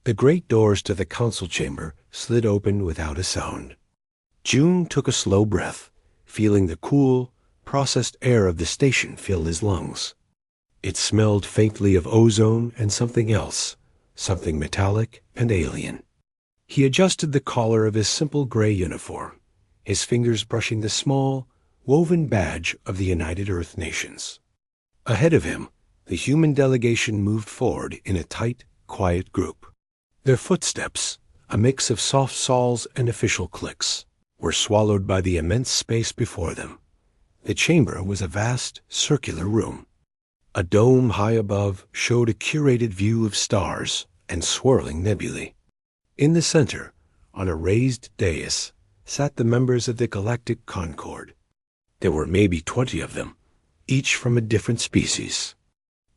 The great doors to the council chamber slid open without a sound. June took a slow breath, feeling the cool, processed air of the station fill his lungs. It smelled faintly of ozone and something else, something metallic and alien. He adjusted the collar of his simple gray uniform, his fingers brushing the small, woven badge of the United Earth Nations. Ahead of him, the human delegation moved forward in a tight, quiet group. Their footsteps, a mix of soft saws and official clicks, were swallowed by the immense space before them. The chamber was a vast, circular room. A dome high above showed a curated view of stars and swirling nebulae. In the center, on a raised dais, sat the members of the Galactic Concord. There were maybe 20 of them, each from a different species.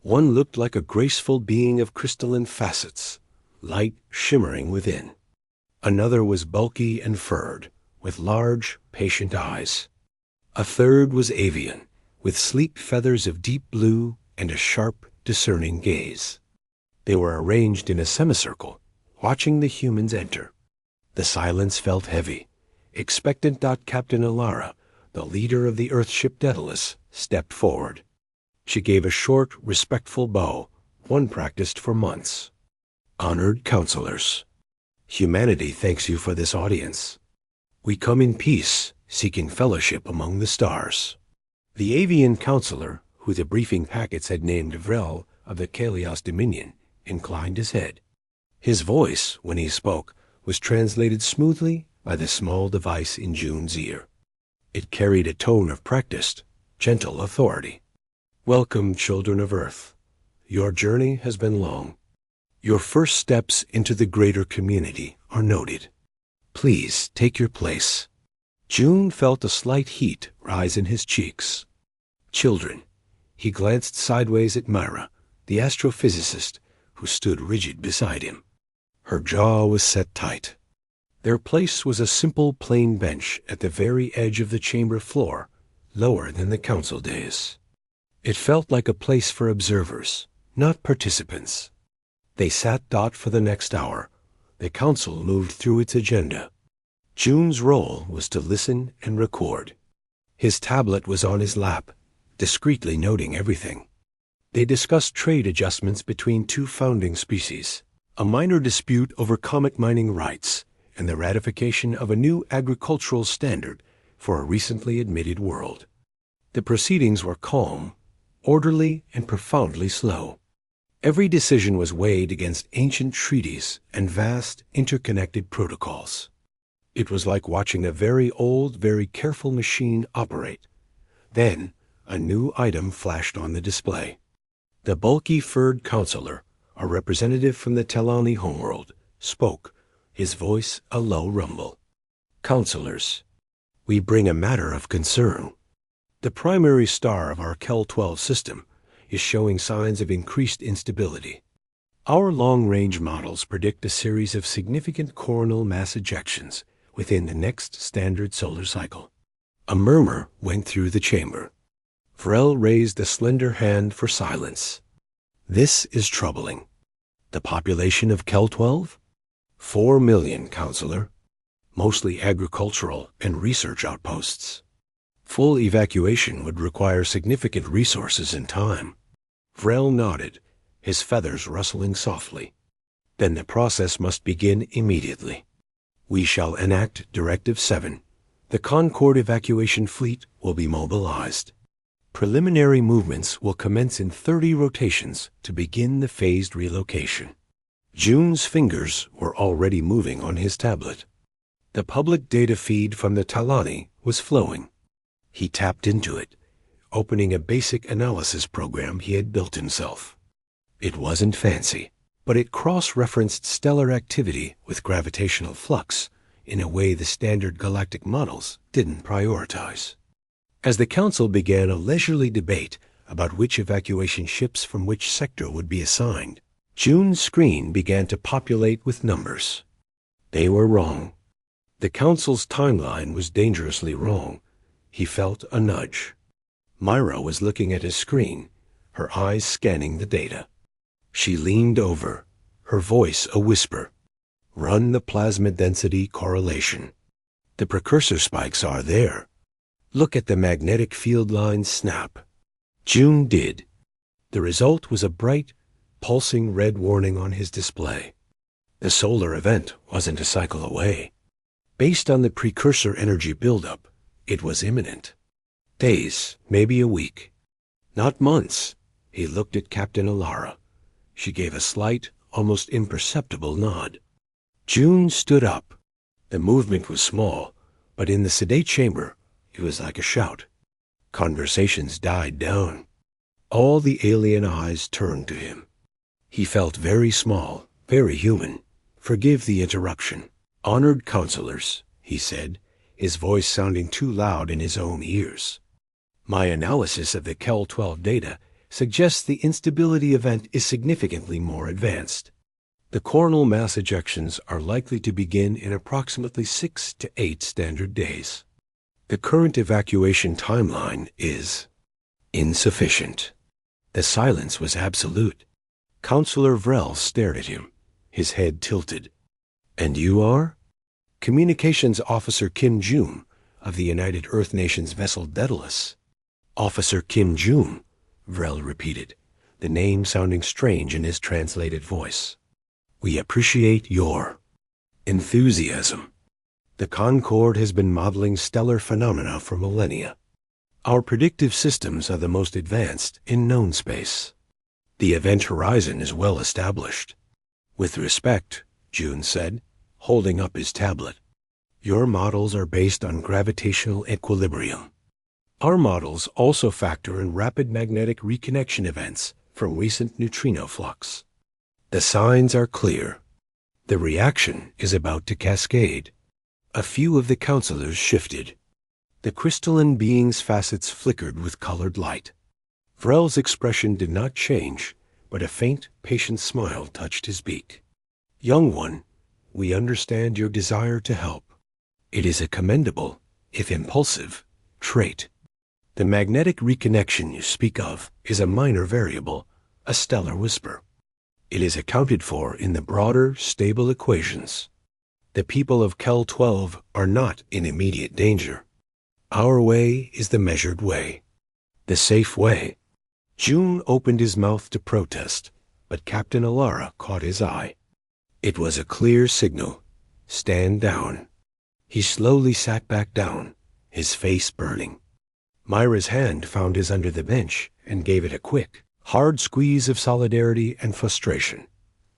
One looked like a graceful being of crystalline facets, light shimmering within. Another was bulky and furred, with large, patient eyes. A third was avian, with sleek feathers of deep blue and a sharp, discerning gaze. They were arranged in a semicircle, watching the humans enter. The silence felt heavy. Expectant. Captain Alara, the leader of the Earthship Daedalus, stepped forward. She gave a short, respectful bow, one practiced for months. Honored counselors, humanity thanks you for this audience. We come in peace, seeking fellowship among the stars. The avian counselor, who the briefing packets had named Vrel of the Kalios Dominion, inclined his head. His voice, when he spoke, was translated smoothly by the small device in June's ear. It carried a tone of practiced, gentle authority. Welcome, children of Earth. Your journey has been long. Your first steps into the greater community are noted. Please take your place. June felt a slight heat rise in his cheeks. Children. He glanced sideways at Myra, the astrophysicist, who stood rigid beside him. Her jaw was set tight. Their place was a simple plain bench at the very edge of the chamber floor, lower than the council dais. It felt like a place for observers, not participants. They sat. For the next hour. The council moved through its agenda. June's role was to listen and record. His tablet was on his lap, discreetly noting everything. They discussed trade adjustments between two founding species, a minor dispute over comet mining rights, and the ratification of a new agricultural standard for a recently admitted world. The proceedings were calm, orderly, and profoundly slow. Every decision was weighed against ancient treaties and vast, interconnected protocols. It was like watching a very old, very careful machine operate. Then, a new item flashed on the display. The bulky furred counselor, a representative from the Telani homeworld, spoke, his voice a low rumble. Counselors, we bring a matter of concern. The primary star of our Kel-12 system is showing signs of increased instability. Our long-range models predict a series of significant coronal mass ejections within the next standard solar cycle. A murmur went through the chamber. Vrel raised a slender hand for silence. This is troubling. The population of Kel-12? 4 million, Counselor. Mostly agricultural and research outposts. Full evacuation would require significant resources and time. Vrel nodded, his feathers rustling softly. Then the process must begin immediately. We shall enact Directive 7. The Concord evacuation fleet will be mobilized. Preliminary movements will commence in 30 rotations to begin the phased relocation. June's fingers were already moving on his tablet. The public data feed from the Talani was flowing. He tapped into it, opening a basic analysis program he had built himself. It wasn't fancy, but it cross-referenced stellar activity with gravitational flux in a way the standard galactic models didn't prioritize. As the council began a leisurely debate about which evacuation ships from which sector would be assigned, June's screen began to populate with numbers. They were wrong. The council's timeline was dangerously wrong. He felt a nudge. Myra was looking at his screen, her eyes scanning the data. She leaned over, her voice a whisper. Run the plasma density correlation. The precursor spikes are there. Look at the magnetic field lines snap. June did. The result was a bright, pulsing red warning on his display. The solar event wasn't a cycle away. Based on the precursor energy buildup, it was imminent. Days, maybe a week. Not months. He looked at Captain Alara. She gave a slight, almost imperceptible nod. June stood up. The movement was small, but in the sedate chamber, it was like a shout. Conversations died down. All the alien eyes turned to him. He felt very small, very human. Forgive the interruption. Honored counselors, he said, his voice sounding too loud in his own ears. My analysis of the Kel-12 data suggests the instability event is significantly more advanced. The coronal mass ejections are likely to begin in approximately 6 to 8 standard days. The current evacuation timeline is insufficient. The silence was absolute. Counselor Vrel stared at him, his head tilted. And you are? Communications Officer Kim June of the United Earth Nations vessel Daedalus. Officer Kim June, Vrel repeated, the name sounding strange in his translated voice. We appreciate your enthusiasm. The Concorde has been modeling stellar phenomena for millennia. Our predictive systems are the most advanced in known space. The event horizon is well established. With respect, June said, holding up his tablet, your models are based on gravitational equilibrium. Our models also factor in rapid magnetic reconnection events from recent neutrino flux. The signs are clear. The reaction is about to cascade. A few of the counselors shifted. The crystalline being's facets flickered with colored light. Vrel's expression did not change, but a faint, patient smile touched his beak. Young one, we understand your desire to help. It is a commendable, if impulsive, trait. The magnetic reconnection you speak of is a minor variable, a stellar whisper. It is accounted for in the broader, stable equations. The people of Kel-12 are not in immediate danger. Our way is the measured way, the safe way. June opened his mouth to protest, but Captain Alara caught his eye. It was a clear signal. Stand down. He slowly sat back down, his face burning. Myra's hand found his under the bench and gave it a quick, hard squeeze of solidarity and frustration.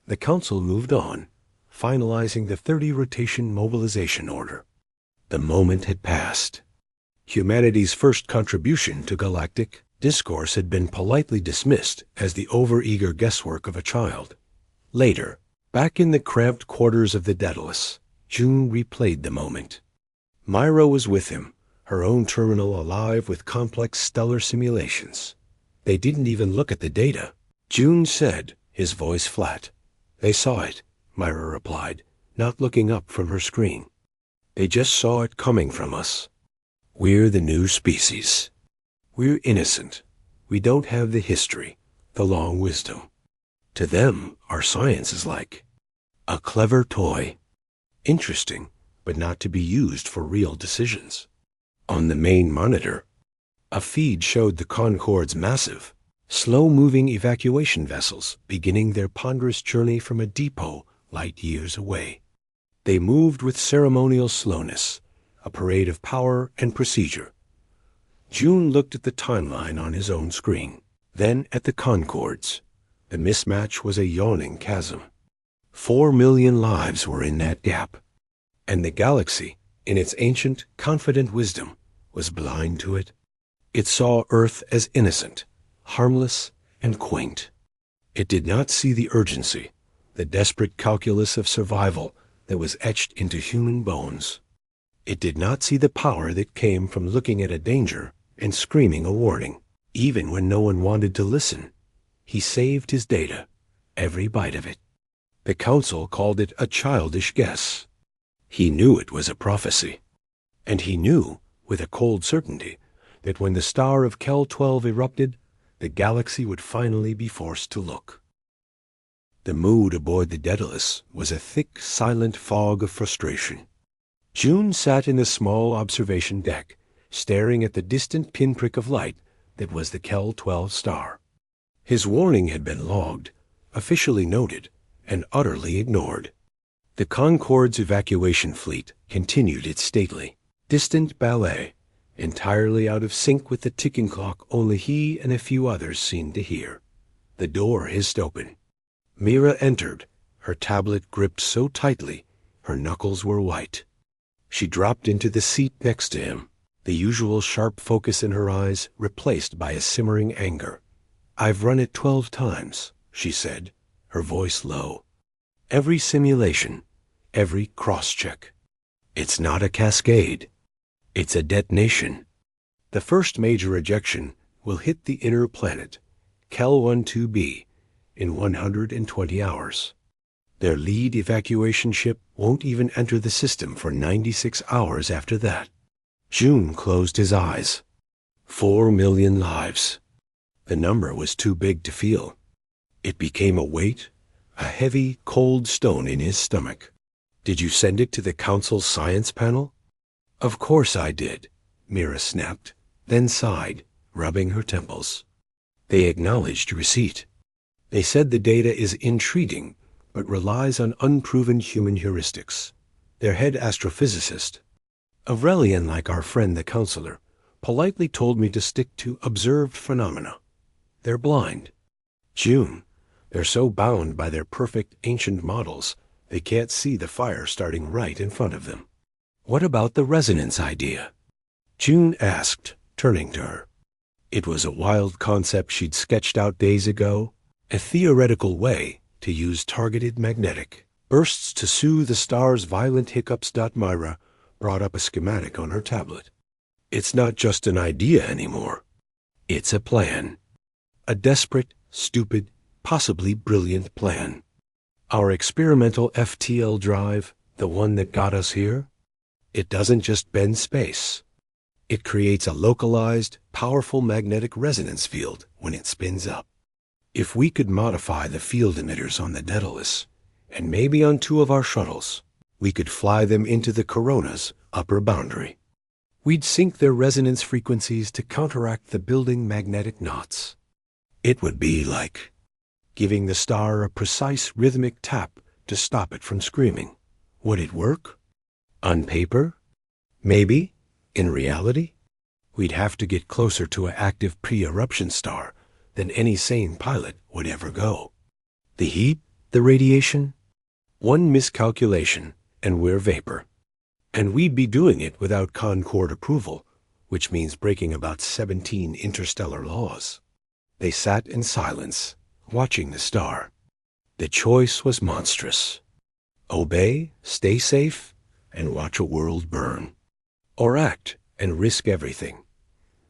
The council moved on, finalizing the 30-rotation mobilization order. The moment had passed. Humanity's first contribution to galactic discourse had been politely dismissed as the overeager guesswork of a child. Later, back in the cramped quarters of the Daedalus, June replayed the moment. Myra was with him, her own terminal alive with complex stellar simulations. They didn't even look at the data. June said, his voice flat. They saw it, Myra replied, not looking up from her screen. They just saw it coming from us. We're the new species. We're innocent. We don't have the history, the long wisdom. To them, our science is like a clever toy. Interesting, but not to be used for real decisions. On the main monitor, a feed showed the Concorde's massive, slow-moving evacuation vessels beginning their ponderous journey from a depot light years away. They moved with ceremonial slowness, a parade of power and procedure. June looked at the timeline on his own screen, then at the Concorde's. The mismatch was a yawning chasm. 4 million lives were in that gap. And the galaxy, in its ancient, confident wisdom, was blind to it. It saw Earth as innocent, harmless, and quaint. It did not see the urgency, the desperate calculus of survival that was etched into human bones. It did not see the power that came from looking at a danger and screaming a warning, even when no one wanted to listen. He saved his data, every byte of it. The council called it a childish guess. He knew it was a prophecy. And he knew, with a cold certainty, that when the star of Kel-12 erupted, the galaxy would finally be forced to look. The mood aboard the Daedalus was a thick, silent fog of frustration. June sat in the small observation deck, staring at the distant pinprick of light that was the Kel 12 star. His warning had been logged, officially noted, and utterly ignored. The Concorde's evacuation fleet continued its stately, distant ballet, entirely out of sync with the ticking clock only he and a few others seemed to hear. The door hissed open. Mira entered, her tablet gripped so tightly her knuckles were white. She dropped into the seat next to him, the usual sharp focus in her eyes replaced by a simmering anger. "I've run it 12 times, she said, her voice low. "Every simulation, every cross-check. It's not a cascade. It's a detonation. The first major ejection will hit the inner planet, Kel 12b, in 120 hours. Their lead evacuation ship won't even enter the system for 96 hours after that." June closed his eyes. 4 million lives. The number was too big to feel. It became a weight, a heavy, cold stone in his stomach. "Did you send it to the Council's science panel?" "Of course I did," Mira snapped, then sighed, rubbing her temples. They acknowledged receipt. They said the data is intriguing, but relies on unproven human heuristics. Their head astrophysicist, Aurelian like our friend the counselor, politely told me to stick to observed phenomena. They're blind. June, they're so bound by their perfect ancient models, they can't see the fire starting right in front of them. "What about the resonance idea?" June asked, turning to her. It was a wild concept she'd sketched out days ago, a theoretical way to use targeted magnetic bursts to soothe the star's violent hiccups. Myra brought up a schematic on her tablet. "It's not just an idea anymore. It's a plan. A desperate, stupid, possibly brilliant plan. Our experimental FTL drive, the one that got us here, it doesn't just bend space. It creates a localized, powerful magnetic resonance field when it spins up. If we could modify the field emitters on the Daedalus, and maybe on 2 of our shuttles, we could fly them into the corona's upper boundary. We'd sync their resonance frequencies to counteract the building magnetic knots. It would be like giving the star a precise rhythmic tap to stop it from screaming. Would it work? On paper? Maybe. In reality? We'd have to get closer to an active pre-eruption star than any sane pilot would ever go. The heat, the radiation? One miscalculation, and we're vapor. And we'd be doing it without Concorde approval, which means breaking about 17 interstellar laws. They sat in silence, watching the star. The choice was monstrous. Obey, stay safe, and watch a world burn. Or act and risk everything.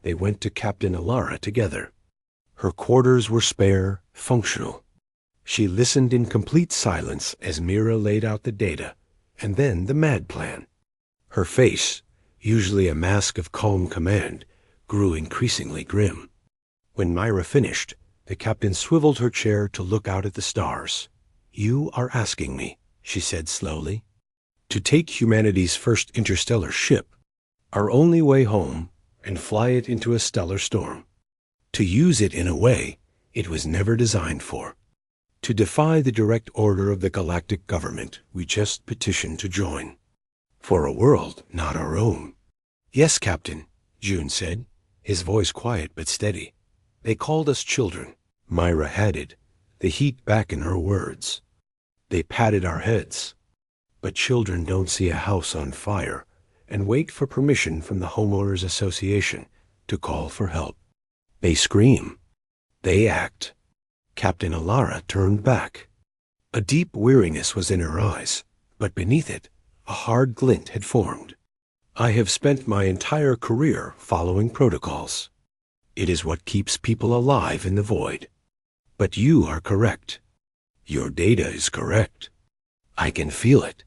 They went to Captain Alara together. Her quarters were spare, functional. She listened in complete silence as Mira laid out the data, and then the mad plan. Her face, usually a mask of calm command, grew increasingly grim. When Myra finished, the captain swiveled her chair to look out at the stars. "You are asking me," she said slowly, "to take humanity's first interstellar ship, our only way home, and fly it into a stellar storm. To use it in a way it was never designed for. To defy the direct order of the galactic government we just petitioned to join. For a world not our own." "Yes, Captain," June said, his voice quiet but steady. "They called us children," Myra added, the heat back in her words. "They patted our heads. But children don't see a house on fire and wait for permission from the Homeowners Association to call for help. They scream. They act." Captain Alara turned back. A deep weariness was in her eyes, but beneath it, a hard glint had formed. "I have spent my entire career following protocols. It is what keeps people alive in the void. But you are correct. Your data is correct. I can feel it."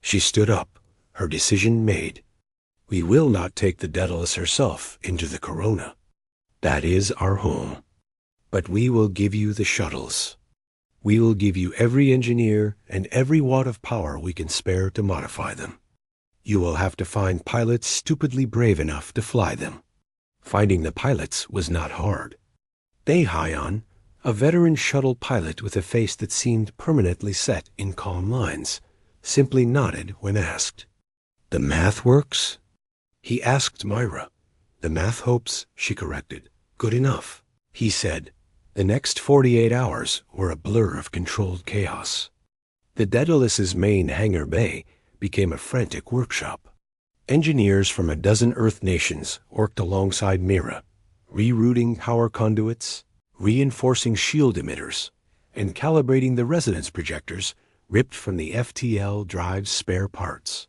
She stood up, her decision made. "We will not take the Daedalus herself into the corona. That is our home. But we will give you the shuttles. We will give you every engineer and every watt of power we can spare to modify them. You will have to find pilots stupidly brave enough to fly them. Finding the pilots was not hard. Dae-Hyon, a veteran shuttle pilot with a face that seemed permanently set in calm lines, simply nodded when asked. The math works? He asked Myra. The math hopes, she corrected. Good enough, he said. The next 48 hours were a blur of controlled chaos. The Daedalus's main hangar bay became a frantic workshop. Engineers from a dozen Earth nations worked alongside Myra, rerouting power conduits, reinforcing shield emitters, and calibrating the resonance projectors ripped from the FTL drive's spare parts.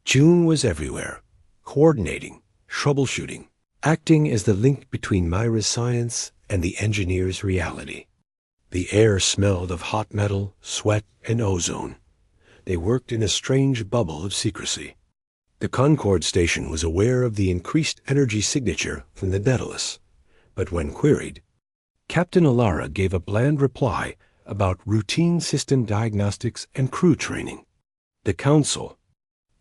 June was everywhere, coordinating, troubleshooting, acting as the link between Myra's science and the engineer's reality. The air smelled of hot metal, sweat, and ozone. They worked in a strange bubble of secrecy. The Concorde station was aware of the increased energy signature from the Daedalus, but when queried, Captain Alara gave a bland reply about routine system diagnostics and crew training. The Council,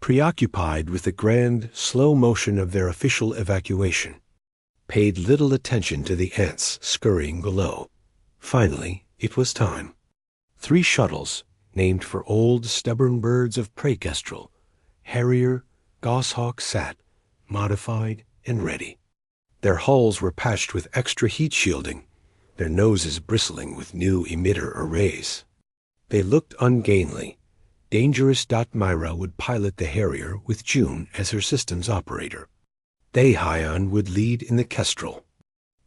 preoccupied with the grand, slow motion of their official evacuation, paid little attention to the ants scurrying below. Finally, it was time. 3 shuttles, named for old, stubborn birds of prey kestrel, Harrier, Goshawk sat, modified and ready. Their hulls were patched with extra heat shielding, their noses bristling with new emitter arrays. They looked ungainly. Dangerous. Myra would pilot the Harrier with June as her systems operator. Dae-Hyon would lead in the Kestrel.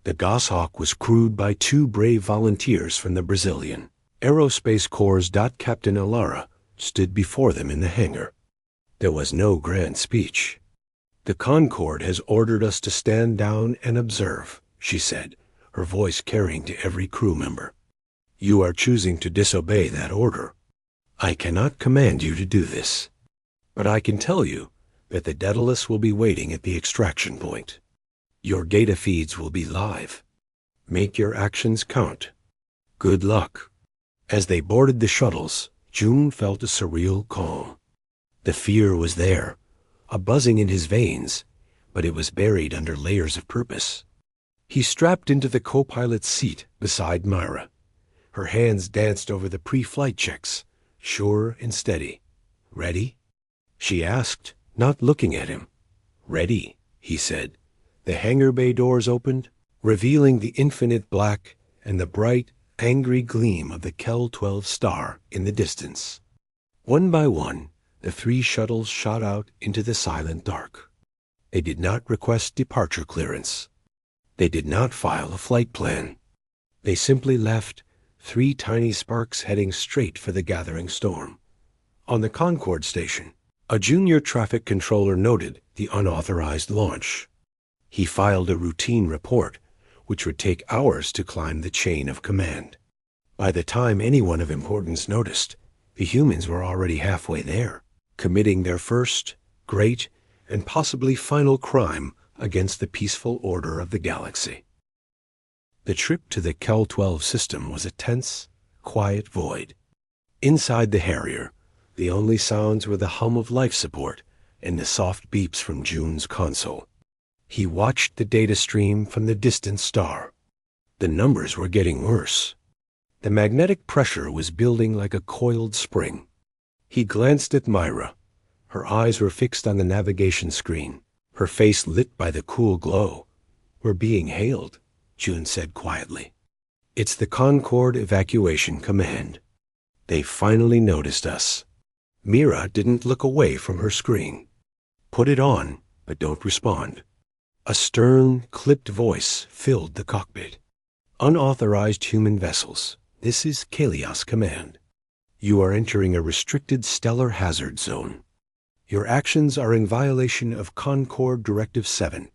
The Goshawk was crewed by 2 brave volunteers from the Brazilian Aerospace Corps. Captain Alara stood before them in the hangar. There was no grand speech. The Concorde has ordered us to stand down and observe, she said, her voice carrying to every crew member. You are choosing to disobey that order. I cannot command you to do this, but I can tell you that the Daedalus will be waiting at the extraction point. Your data feeds will be live. Make your actions count. Good luck. As they boarded the shuttles, June felt a surreal calm. The fear was there, a buzzing in his veins, but it was buried under layers of purpose. He strapped into the co-pilot's seat beside Myra. Her hands danced over the pre-flight checks, sure and steady. Ready? She asked, not looking at him. Ready, he said. The hangar bay doors opened, revealing the infinite black and the bright, angry gleam of the Kel-12 star in the distance. One by one, the 3 shuttles shot out into the silent dark. They did not request departure clearance. They did not file a flight plan. They simply left, 3 tiny sparks heading straight for the gathering storm. On the Concorde station, a junior traffic controller noted the unauthorized launch. He filed a routine report, which would take hours to climb the chain of command. By the time anyone of importance noticed, the humans were already halfway there, committing their first, great, and possibly final crime against the peaceful order of the galaxy. The trip to the Kel-12 system was a tense, quiet void. Inside the Harrier, the only sounds were the hum of life support and the soft beeps from June's console. He watched the data stream from the distant star. The numbers were getting worse. The magnetic pressure was building like a coiled spring. He glanced at Myra. Her eyes were fixed on the navigation screen, her face lit by the cool glow. We're being hailed, June said quietly. It's the Concorde Evacuation Command. They finally noticed us. Myra didn't look away from her screen. Put it on, but don't respond. A stern, clipped voice filled the cockpit. Unauthorized human vessels, this is Kalios Command. You are entering a restricted stellar hazard zone. Your actions are in violation of Concorde Directive 7.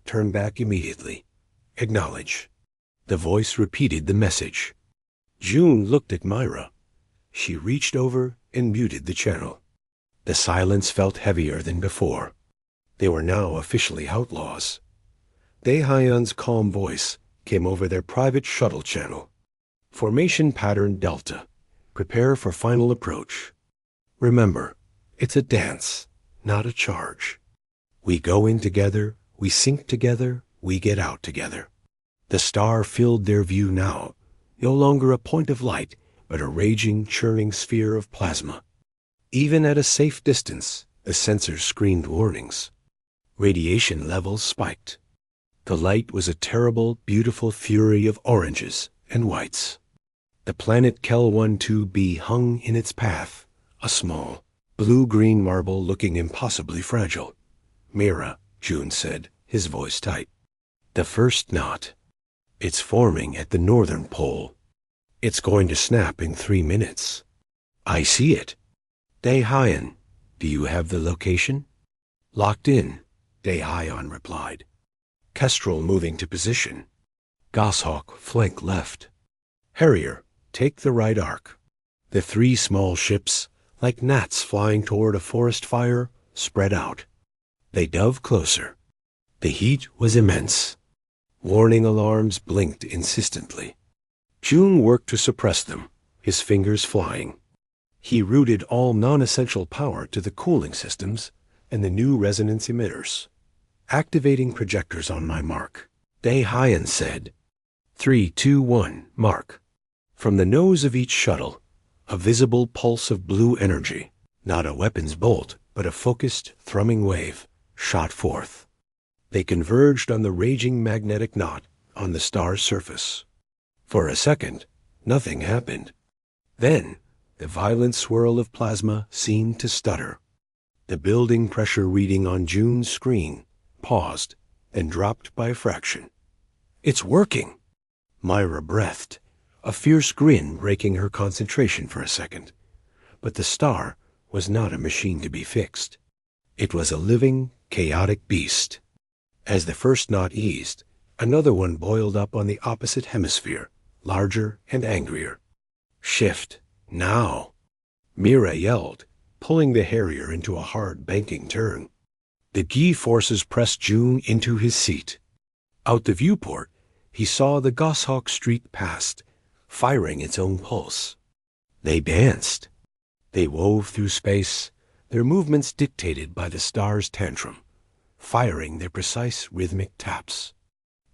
Turn back immediately. Acknowledge. The voice repeated the message. June looked at Myra. She reached over and muted the channel. The silence felt heavier than before. They were now officially outlaws. Dae-Hyun's calm voice came over their private shuttle channel. Formation pattern Delta. Prepare for final approach. Remember, it's a dance, not a charge. We go in together, we sink together, we get out together. The star filled their view now, no longer a point of light, but a raging, churning sphere of plasma. Even at a safe distance, the sensors screened warnings. Radiation levels spiked. The light was a terrible, beautiful fury of oranges and whites. The planet Kel-12b hung in its path, a small, blue-green marble looking impossibly fragile. Mira, June said, his voice tight. The first knot. It's forming at the northern pole. It's going to snap in 3 minutes. I see it. Daehyun, do you have the location? Locked in, Daehyun replied. Kestrel moving to position. Goshawk, flank left. Harrier, take the right arc. The 3 small ships, like gnats flying toward a forest fire, spread out. They dove closer. The heat was immense. Warning alarms blinked insistently. June worked to suppress them, his fingers flying. He routed all non-essential power to the cooling systems and the new resonance emitters. Activating projectors on my mark, Daehyun said. 3, 2, 1, mark. From the nose of each shuttle, a visible pulse of blue energy, not a weapon's bolt, but a focused, thrumming wave, shot forth. They converged on the raging magnetic knot on the star's surface. For a second, nothing happened. Then, the violent swirl of plasma seemed to stutter. The building pressure reading on June's screen paused and dropped by a fraction. It's working! Myra breathed, a fierce grin breaking her concentration for a second. But the star was not a machine to be fixed. It was a living, chaotic beast. As the first knot eased, another one boiled up on the opposite hemisphere, larger and angrier. Shift, now! Mira yelled, pulling the Harrier into a hard banking turn. The Gi forces pressed June into his seat. Out the viewport, he saw the Goshawk streak past, firing its own pulse. They danced. They wove through space, their movements dictated by the star's tantrum, firing their precise rhythmic taps.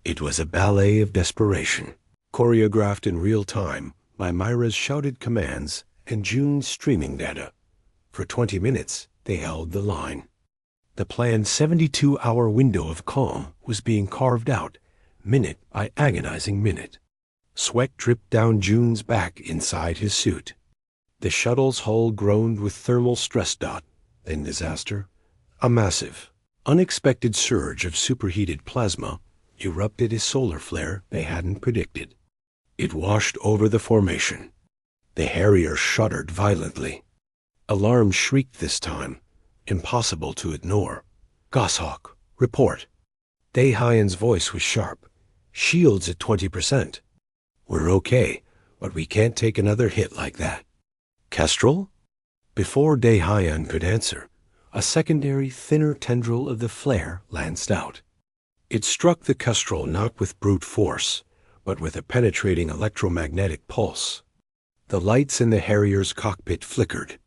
It was a ballet of desperation, choreographed in real time by Myra's shouted commands and June's streaming data. For 20 minutes, they held the line. The planned 72-hour window of calm was being carved out, minute by agonizing minute. Sweat dripped down June's back inside his suit. The shuttle's hull groaned with thermal stress dot, then disaster. A massive, unexpected surge of superheated plasma erupted a solar flare they hadn't predicted. It washed over the formation. The Harrier shuddered violently. Alarms shrieked this time, impossible to ignore. Goshawk, report. Daehyun's voice was sharp. Shields at 20%. We're okay, but we can't take another hit like that. Kestrel? Before Daehyun could answer, a secondary, thinner tendril of the flare lanced out. It struck the Kestrel not with brute force, but with a penetrating electromagnetic pulse. The lights in the Harrier's cockpit flickered.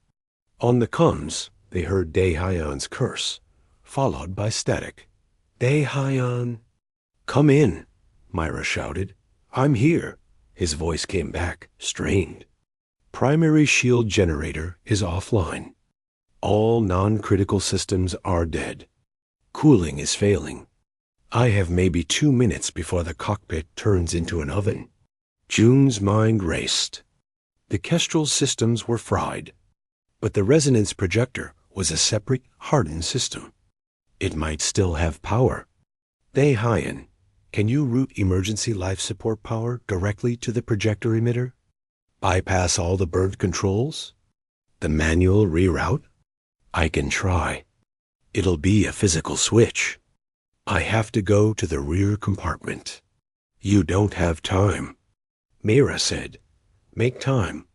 On the comms, they heard Daehyun's curse, followed by static. Daehyun! Come in, Myra shouted. I'm here. His voice came back, strained. Primary shield generator is offline. All non-critical systems are dead. Cooling is failing. I have maybe 2 minutes before the cockpit turns into an oven. June's mind raced. The Kestrel's systems were fried, but the resonance projector was a separate, hardened system. It might still have power. Daehyun, can you route emergency life support power directly to the projector emitter? Bypass all the burnt controls? The manual reroute? I can try. It'll be a physical switch. I have to go to the rear compartment. You don't have time. Mira said. Make time,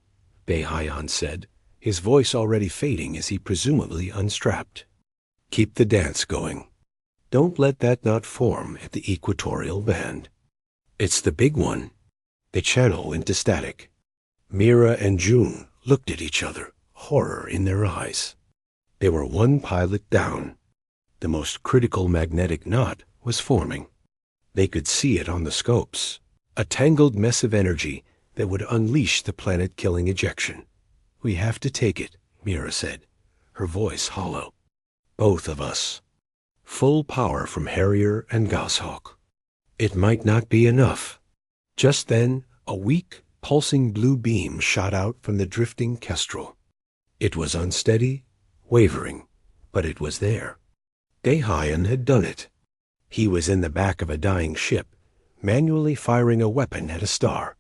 Daehyun said, his voice already fading as he presumably unstrapped. Keep the dance going. Don't let that knot form at the equatorial band. It's the big one. The channel went to static. Mira and June looked at each other, horror in their eyes. They were one pilot down. The most critical magnetic knot was forming. They could see it on the scopes, a tangled mess of energy that would unleash the planet-killing ejection. "We have to take it," Mira said, her voice hollow. "Both of us." Full power from Harrier and Goshawk. It might not be enough. Just then, a weak, pulsing blue beam shot out from the drifting Kestrel. It was unsteady, wavering, but it was there. Dayhayan had done it. He was in the back of a dying ship, manually firing a weapon at a star.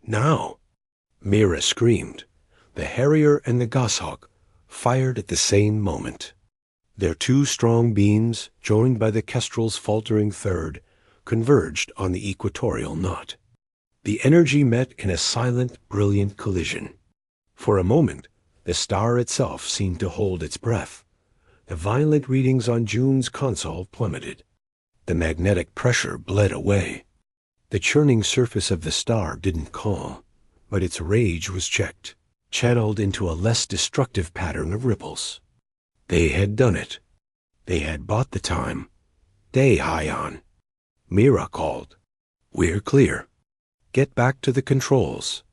Now! Mira screamed. The Harrier and the Goshawk fired at the same moment. Their two strong beams, joined by the Kestrel's faltering third, converged on the equatorial knot. The energy met in a silent, brilliant collision. For a moment, the star itself seemed to hold its breath. The violent readings on June's console plummeted. The magnetic pressure bled away. The churning surface of the star didn't calm, but its rage was checked, channeled into a less destructive pattern of ripples. They had done it. They had bought the time. Dayhayan. Mira called. "We're clear. Get back to the controls."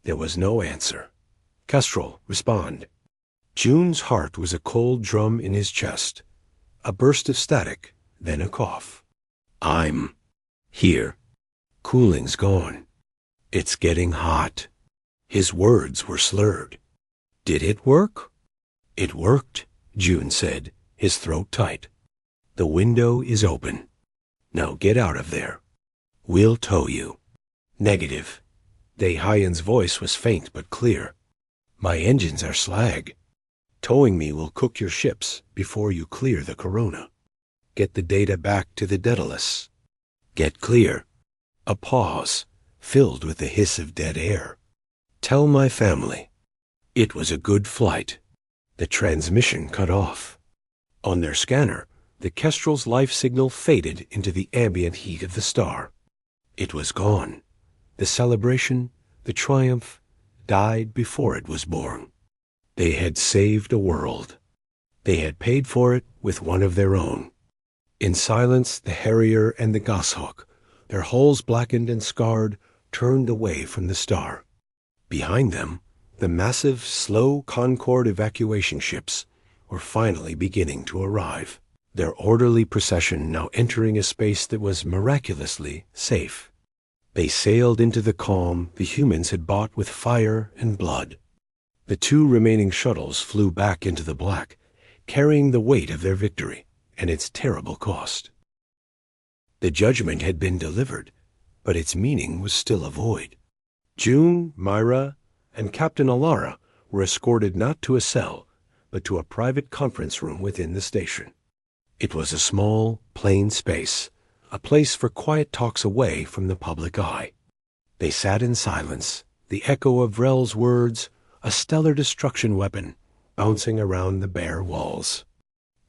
There was no answer. "Kestrel, respond." June's heart was a cold drum in his chest. A burst of static, then a cough. "I'm here. Cooling's gone. It's getting hot." His words were slurred. "Did it work?" "It worked," June said, his throat tight. "The window is open. Now get out of there. We'll tow you." "Negative." Dayhayan's voice was faint but clear. "My engines are slag. Towing me will cook your ships before you clear the corona. Get the data back to the Daedalus. Get clear." A pause, filled with the hiss of dead air. "Tell my family. It was a good flight." The transmission cut off. On their scanner, the Kestrel's life signal faded into the ambient heat of the star. It was gone. The celebration, the triumph, died before it was born. They had saved a world. They had paid for it with one of their own. In silence, the Harrier and the Goshawk, their hulls blackened and scarred, turned away from the star. Behind them, the massive, slow Concorde evacuation ships were finally beginning to arrive, their orderly procession now entering a space that was miraculously safe. They sailed into the calm the humans had bought with fire and blood. The two remaining shuttles flew back into the black, carrying the weight of their victory and its terrible cost. The judgment had been delivered, but its meaning was still a void. June, Myra, and Captain Alara were escorted not to a cell, but to a private conference room within the station. It was a small, plain space, a place for quiet talks away from the public eye. They sat in silence, the echo of Vrel's words, a stellar destruction weapon, bouncing around the bare walls.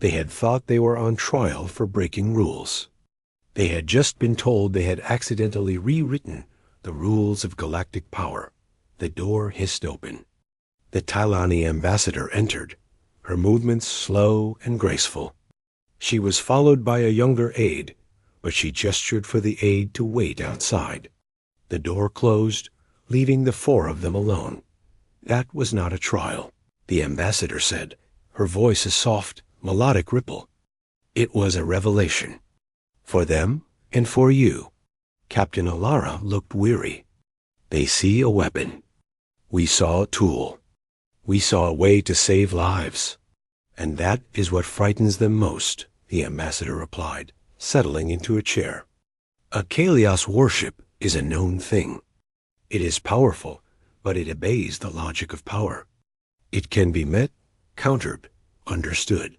They had thought they were on trial for breaking rules. They had just been told they had accidentally rewritten the rules of galactic power. The door hissed open. The Tylani ambassador entered, her movements slow and graceful. She was followed by a younger aide, but she gestured for the aide to wait outside. The door closed, leaving the four of them alone. That was not a trial, the ambassador said, her voice a soft, melodic ripple. It was a revelation. For them and for you. Captain Alara looked weary. They see a weapon. We saw a tool. We saw a way to save lives. And that is what frightens them most, the ambassador replied, settling into a chair. A Kalios warship is a known thing. It is powerful, but it obeys the logic of power. It can be met, countered, understood.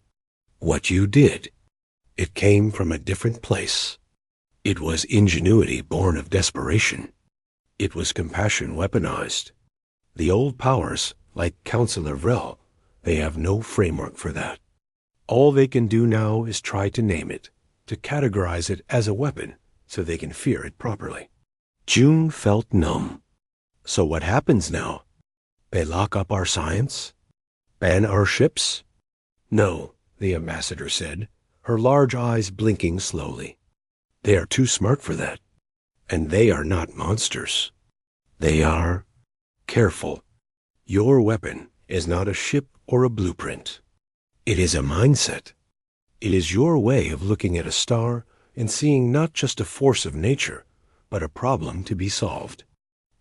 What you did, it came from a different place. It was ingenuity born of desperation. It was compassion weaponized. The old powers, like Counselor Vrel, they have no framework for that. All they can do now is try to name it, to categorize it as a weapon so they can fear it properly. June felt numb. So what happens now? They lock up our science? Ban our ships? No, the ambassador said, her large eyes blinking slowly. They are too smart for that. And they are not monsters. They are... Careful. Your weapon is not a ship or a blueprint. It is a mindset. It is your way of looking at a star and seeing not just a force of nature, but a problem to be solved.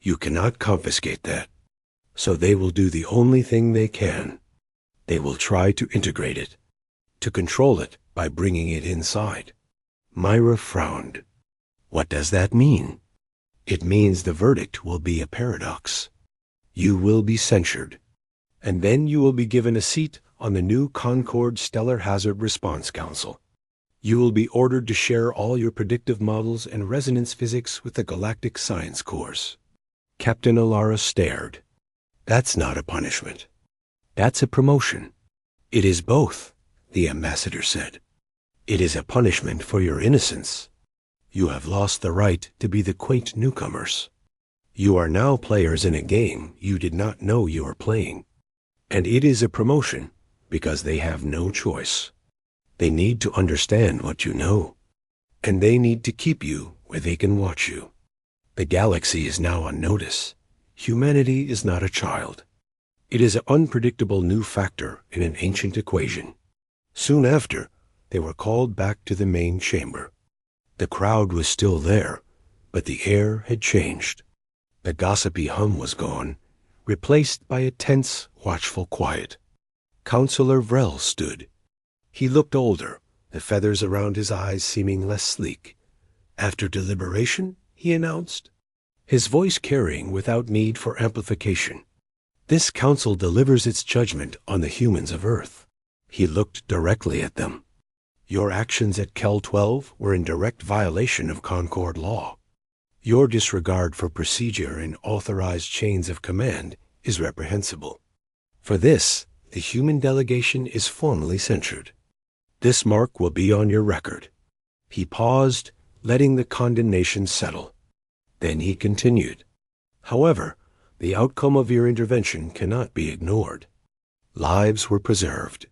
You cannot confiscate that. So they will do the only thing they can. They will try to integrate it, to control it by bringing it inside. Myra frowned. What does that mean? It means the verdict will be a paradox. You will be censured, and then you will be given a seat on the new Concord Stellar Hazard Response Council. You will be ordered to share all your predictive models and resonance physics with the Galactic Science Corps. Captain Alara stared. That's not a punishment. That's a promotion. It is both, the ambassador said. It is a punishment for your innocence. You have lost the right to be the quaint newcomers. You are now players in a game you did not know you were playing. And it is a promotion because they have no choice. They need to understand what you know. And they need to keep you where they can watch you. The galaxy is now on notice. Humanity is not a child. It is an unpredictable new factor in an ancient equation. Soon after, they were called back to the main chamber. The crowd was still there, but the air had changed. The gossipy hum was gone, replaced by a tense, watchful quiet. Counselor Vrel stood. He looked older, the feathers around his eyes seeming less sleek. After deliberation, he announced, his voice carrying without need for amplification. This council delivers its judgment on the humans of Earth. He looked directly at them. Your actions at Kel 12 were in direct violation of Concord law. Your disregard for procedure and authorized chains of command is reprehensible. For this, the human delegation is formally censured. This mark will be on your record. He paused, letting the condemnation settle. Then he continued. However, the outcome of your intervention cannot be ignored. Lives were preserved.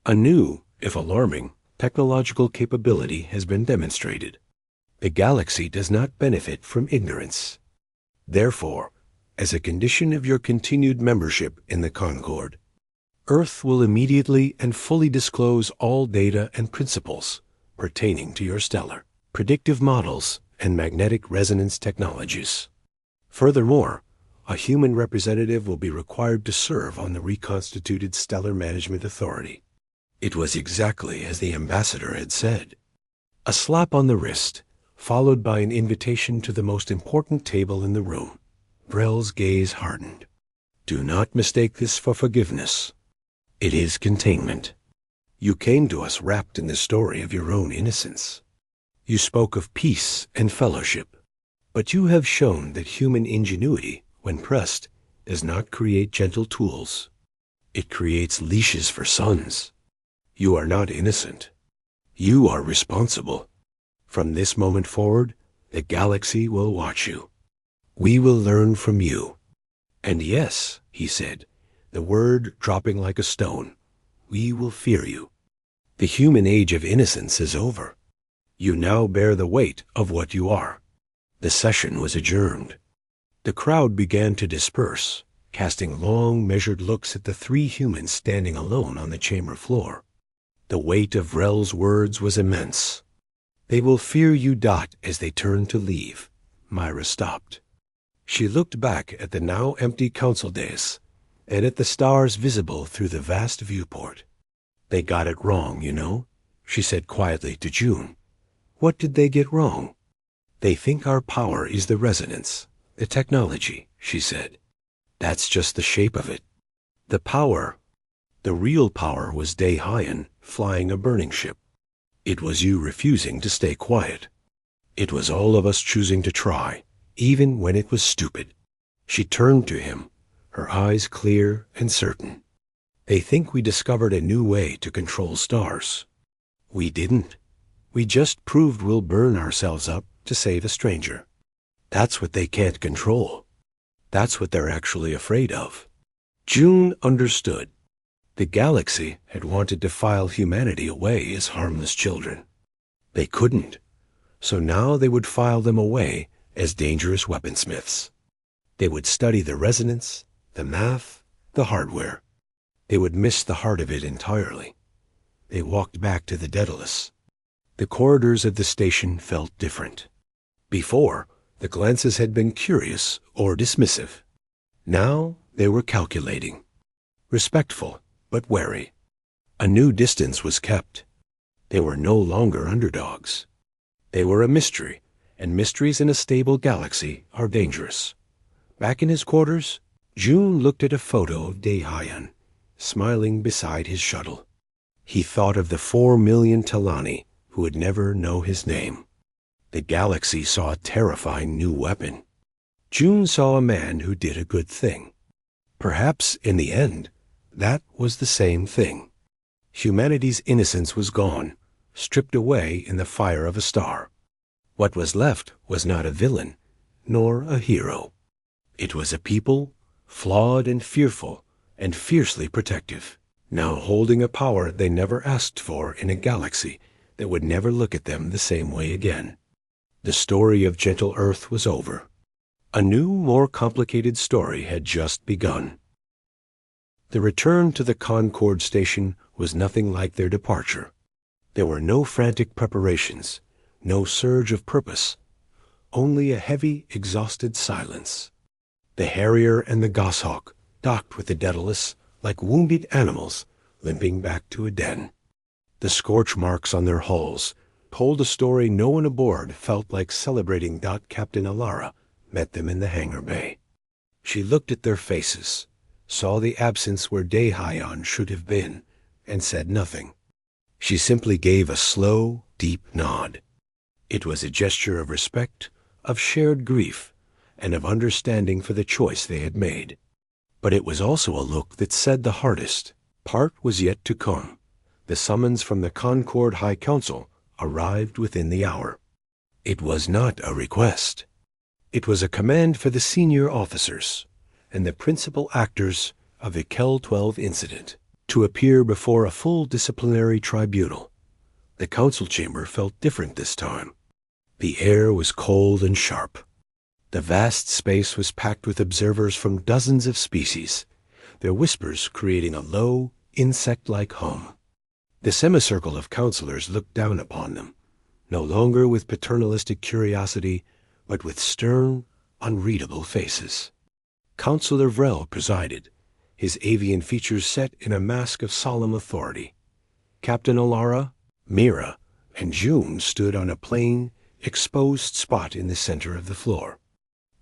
A new, if alarming, technological capability has been demonstrated. The galaxy does not benefit from ignorance. Therefore, as a condition of your continued membership in the Concord, Earth will immediately and fully disclose all data and principles pertaining to your stellar, predictive models, and magnetic resonance technologies. Furthermore, a human representative will be required to serve on the reconstituted Stellar Management Authority. It was exactly as the ambassador had said. A slap on the wrist, followed by an invitation to the most important table in the room. Vrel's gaze hardened. Do not mistake this for forgiveness. It is containment. You came to us wrapped in the story of your own innocence. You spoke of peace and fellowship, but you have shown that human ingenuity, when pressed, does not create gentle tools. It creates leashes for sons. You are not innocent. You are responsible. From this moment forward, the galaxy will watch you. We will learn from you. And yes, he said, the word dropping like a stone, we will fear you. The human age of innocence is over. You now bear the weight of what you are. The session was adjourned. The crowd began to disperse, casting long, measured looks at the three humans standing alone on the chamber floor. The weight of Vrel's words was immense. They will fear you. As they turned to leave, Myra stopped. She looked back at the now empty council dais and at the stars visible through the vast viewport. They got it wrong, you know, she said quietly to June. What did they get wrong? They think our power is the resonance, the technology, she said. That's just the shape of it. The power, the real power was Dayhayan flying a burning ship. It was you refusing to stay quiet. It was all of us choosing to try, even when it was stupid. She turned to him, her eyes clear and certain. They think we discovered a new way to control stars. We didn't. We just proved we'll burn ourselves up to save a stranger. That's what they can't control. That's what they're actually afraid of. June understood. The galaxy had wanted to file humanity away as harmless children. They couldn't, so now they would file them away as dangerous weaponsmiths. They would study the resonance, the math, the hardware. They would miss the heart of it entirely. They walked back to the Daedalus. The corridors of the station felt different. Before, the glances had been curious or dismissive. Now they were calculating, respectful but wary. A new distance was kept. They were no longer underdogs. They were a mystery, and mysteries in a stable galaxy are dangerous. Back in his quarters, June looked at a photo of Deihayan, smiling beside his shuttle. He thought of the 4 million Talani who would never know his name. The galaxy saw a terrifying new weapon. June saw a man who did a good thing. Perhaps, in the end, that was the same thing. Humanity's innocence was gone, stripped away in the fire of a star. What was left was not a villain, nor a hero. It was a people, flawed and fearful, and fiercely protective, now holding a power they never asked for in a galaxy that would never look at them the same way again. The story of Gentle Earth was over. A new, more complicated story had just begun. The return to the Concord station was nothing like their departure. There were no frantic preparations, no surge of purpose, only a heavy, exhausted silence. The Harrier and the Goshawk docked with the Daedalus like wounded animals limping back to a den. The scorch marks on their hulls told a story no one aboard felt like celebrating. Captain Alara met them in the hangar bay. She looked at their faces, saw the absence where Deihayan should have been, and said nothing. She simply gave a slow, deep nod. It was a gesture of respect, of shared grief, and of understanding for the choice they had made. But it was also a look that said the hardest. Part was yet to come. The summons from the Concord High Council arrived within the hour. It was not a request. It was a command for the senior officers and the principal actors of the Kel-12 incident to appear before a full disciplinary tribunal. The council chamber felt different this time. The air was cold and sharp. The vast space was packed with observers from dozens of species, their whispers creating a low, insect-like hum. The semicircle of counselors looked down upon them, no longer with paternalistic curiosity, but with stern, unreadable faces. Counselor Vrel presided, his avian features set in a mask of solemn authority. Captain Alara, Mira, and June stood on a plain, exposed spot in the center of the floor.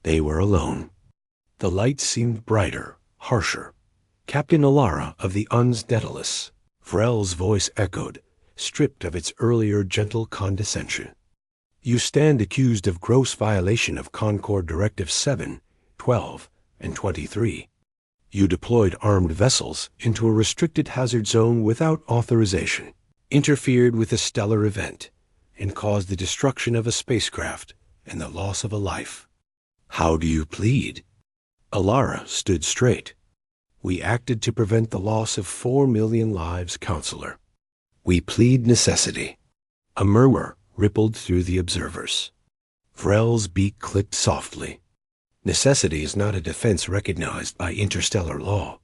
They were alone. The light seemed brighter, harsher. Captain Alara of the Uns Daedalus, Vrel's voice echoed, stripped of its earlier gentle condescension. You stand accused of gross violation of Concord Directives 7, 12, and 23. You deployed armed vessels into a restricted hazard zone without authorization, interfered with a stellar event, and caused the destruction of a spacecraft and the loss of a life. How do you plead? Alara stood straight. We acted to prevent the loss of 4 million lives, Counselor. We plead necessity. A murmur rippled through the observers. Vrel's beak clicked softly. Necessity is not a defense recognized by interstellar law.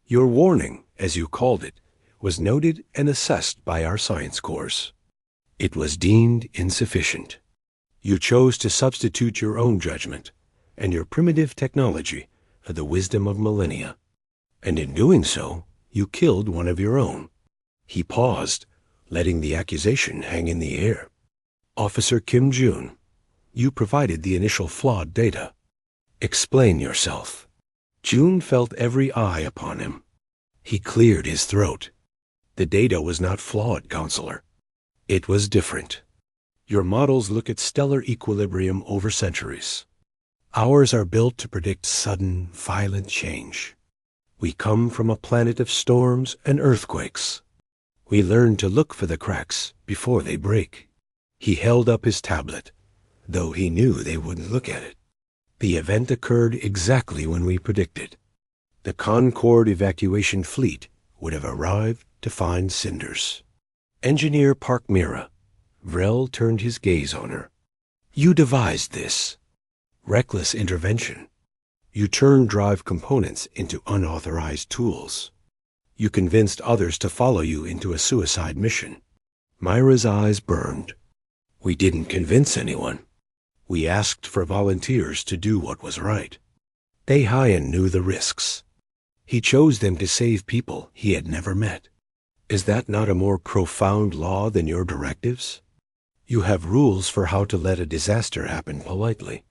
Your warning, as you called it, was noted and assessed by our science corps. It was deemed insufficient. You chose to substitute your own judgment and your primitive technology for the wisdom of millennia. And in doing so, you killed one of your own. He paused, letting the accusation hang in the air. Officer Kim Jun, you provided the initial flawed data. Explain yourself. Jun felt every eye upon him. He cleared his throat. The data was not flawed, Counselor. It was different. Your models look at stellar equilibrium over centuries. Ours are built to predict sudden, violent change. We come from a planet of storms and earthquakes. We learn to look for the cracks before they break. He held up his tablet, though he knew they wouldn't look at it. The event occurred exactly when we predicted. The Concorde evacuation fleet would have arrived to find cinders. Engineer Park Mira. Vrel turned his gaze on her. You devised this. Reckless intervention. You turned drive components into unauthorized tools. You convinced others to follow you into a suicide mission. Myra's eyes burned. We didn't convince anyone. We asked for volunteers to do what was right. Daehyun knew the risks. He chose them to save people he had never met. Is that not a more profound law than your directives? You have rules for how to let a disaster happen politely.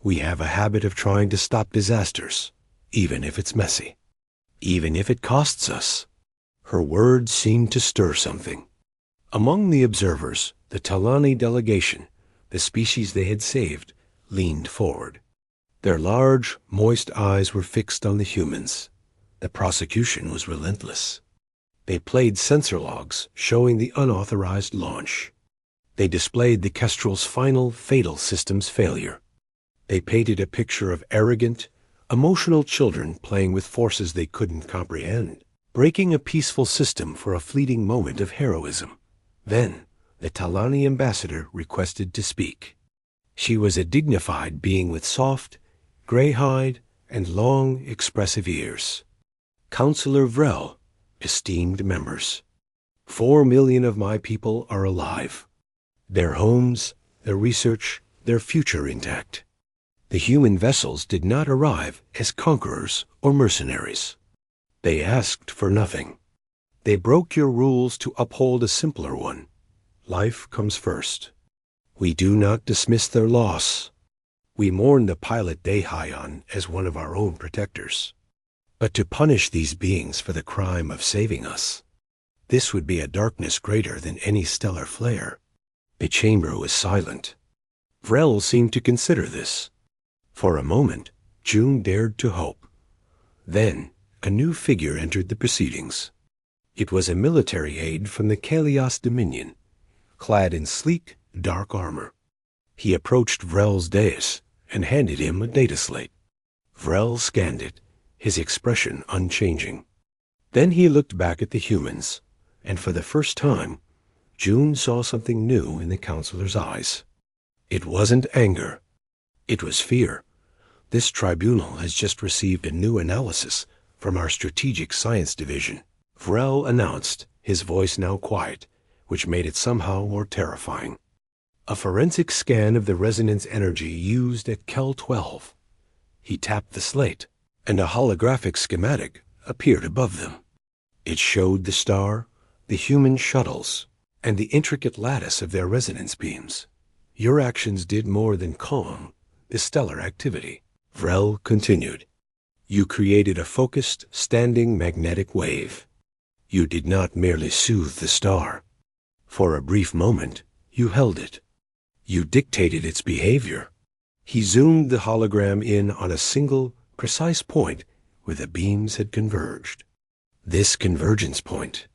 We have a habit of trying to stop disasters, even if it's messy. Even if it costs us. Her words seemed to stir something. Among the observers, the Talani delegation, the species they had saved, leaned forward. Their large, moist eyes were fixed on the humans. The prosecution was relentless. They played sensor logs showing the unauthorized launch. They displayed the Kestrel's final fatal systems failure. They painted a picture of arrogant, emotional children playing with forces they couldn't comprehend, breaking a peaceful system for a fleeting moment of heroism. Then, the Talani ambassador requested to speak. She was a dignified being with soft, gray hide and long, expressive ears. Counselor Vrel, esteemed members, 4 million of my people are alive. Their homes, their research, their future intact. The human vessels did not arrive as conquerors or mercenaries. They asked for nothing. They broke your rules to uphold a simpler one. Life comes first. We do not dismiss their loss. We mourn the pilot Daehyun as one of our own protectors. But to punish these beings for the crime of saving us, this would be a darkness greater than any stellar flare. The chamber was silent. Vrel seemed to consider this. For a moment, June dared to hope. Then, a new figure entered the proceedings. It was a military aide from the Kalios Dominion, clad in sleek, dark armor. He approached Vrel's dais and handed him a data slate. Vrel scanned it, his expression unchanging. Then he looked back at the humans, and for the first time, June saw something new in the counselor's eyes. It wasn't anger. It was fear. This tribunal has just received a new analysis from our Strategic Science Division. Vrel announced, his voice now quiet, which made it somehow more terrifying. A forensic scan of the resonance energy used at Kel 12. He tapped the slate, and a holographic schematic appeared above them. It showed the star, the human shuttles, and the intricate lattice of their resonance beams. Your actions did more than calm the stellar activity. Vrel continued. You created a focused, standing magnetic wave. You did not merely soothe the star. For a brief moment, you held it. You dictated its behavior. He zoomed the hologram in on a single, precise point where the beams had converged. This convergence point.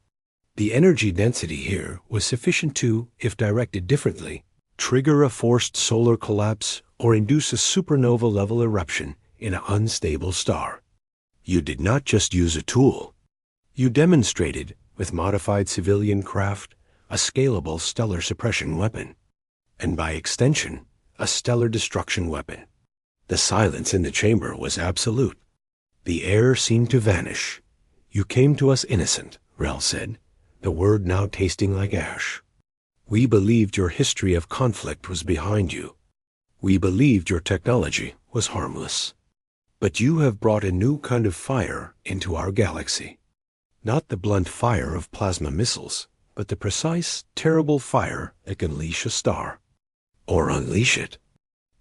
The energy density here was sufficient to, if directed differently, trigger a forced solar collapse or induce a supernova-level eruption in an unstable star. You did not just use a tool. You demonstrated, with modified civilian craft, a scalable stellar suppression weapon, and by extension, a stellar destruction weapon. The silence in the chamber was absolute. The air seemed to vanish. You came to us innocent, Vrel said, the word now tasting like ash. We believed your history of conflict was behind you. We believed your technology was harmless. But you have brought a new kind of fire into our galaxy. Not the blunt fire of plasma missiles, but the precise, terrible fire that can leash a star. Or unleash it.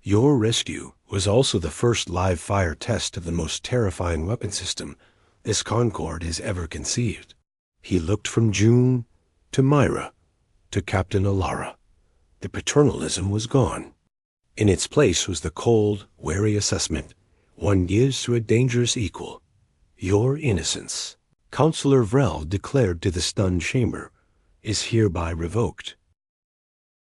Your rescue was also the first live fire test of the most terrifying weapon system this Concorde has ever conceived. He looked from June to Myra to Captain Alara. The paternalism was gone. In its place was the cold, wary assessment one gives to a dangerous equal. Your innocence, Counselor Vrel declared to the stunned chamber, is hereby revoked.